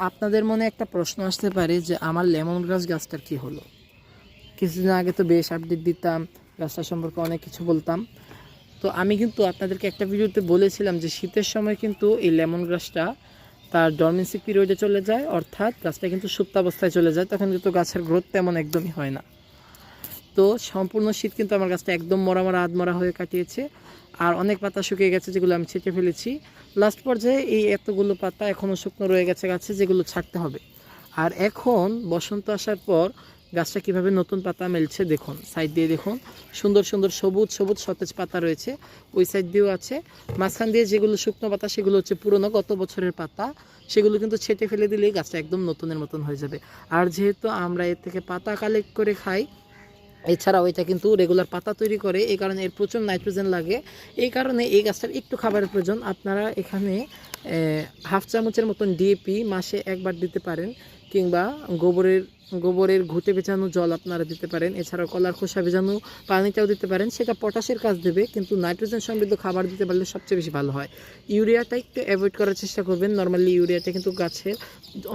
আপনাদের মনে একটা প্রশ্ন আসতে পারে যে আমার লেমন গ্রাস গাছটার কি হলো। কিছুদিন আগে তো বেশ আপডেট দিতাম, গাছটা সম্পর্কে অনেক কিছু বলতাম। তো আমি কিন্তু আপনাদেরকে একটা ভিডিওতে বলেছিলাম যে শীতের সময় কিন্তু এই লেমন গ্রাসটা তার ডরমেন্সি পিরিয়ডে চলে যায়, অর্থাৎ গাছটা কিন্তু সুপ্তাবস্থায় চলে যায়। তখন কিন্তু গাছের গ্রোথ তেমন একদমই হয় না। তো সম্পূর্ণ শীত কিন্তু আমার গাছটা একদম মরা মরা আধমরা হয়ে কাটিয়েছে, আর অনেক পাতা শুকিয়ে গেছে যেগুলো আমি ছেঁটে ফেলেছি। লাস্ট পর্যায়ে এই এতগুলো পাতা এখনও শুকনো রয়ে গেছে গাছে, যেগুলো ছাড়তে হবে। আর এখন বসন্ত আসার পর গাছটা কিভাবে নতুন পাতা মেলছে দেখুন, সাইড দিয়ে দেখুন, সুন্দর সুন্দর সবুজ সবুজ সতেজ পাতা রয়েছে। ওই সাইড দিয়েও আছে। মাঝখান দিয়ে যেগুলো শুকনো পাতা সেগুলো হচ্ছে পুরনো গত বছরের পাতা, সেগুলো কিন্তু ছেঁটে ফেলে দিলেই গাছটা একদম নতুনের মতন হয়ে যাবে। আর যেহেতু আমরা এর থেকে পাতা কালেক্ট করে খাই, এছাড়াও এটা কিন্তু রেগুলার পাতা তৈরি করে, এই কারণে এর প্রচুর নাইট্রোজেন লাগে। এই কারণে এই গাছটার একটু খাবারের প্রয়োজন। আপনারা এখানে হাফ চামচের মতন ডিএপি মাসে একবার দিতে পারেন, কিংবা গোবরের ঘুঁটে ভেজানো জল আপনারা দিতে পারেন। এছাড়াও কলার খোসা ভেজানো পানিটাও দিতে পারেন, সেটা পটাশের কাজ দেবে, কিন্তু নাইট্রোজেন সমৃদ্ধ খাবার দিতে পারলে সবচেয়ে বেশি ভালো হয়। ইউরিয়াটা একটু অ্যাভয়েড করার চেষ্টা করবেন। নর্মালি ইউরিয়াটা কিন্তু গাছের,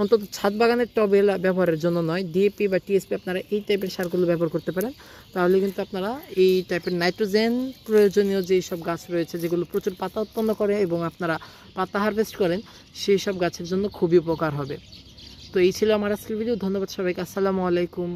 অন্তত ছাদ বাগানের টবে ব্যবহারের জন্য নয়। ডিএপি বা টিএসপি আপনারা এই টাইপের সারগুলো ব্যবহার করতে পারেন। তাহলে কিন্তু আপনারা এই টাইপের নাইট্রোজেন প্রয়োজনীয় যেই সব গাছ রয়েছে যেগুলো প্রচুর পাতা উৎপন্ন করে এবং আপনারা পাতা হারভেস্ট করেন, সেই সব গাছের জন্য খুবই উপকার হবে। তো এই ছিল আমার আজকের ভিডিও। ধন্যবাদ সবাইকে। আসসালামু আলাইকুম।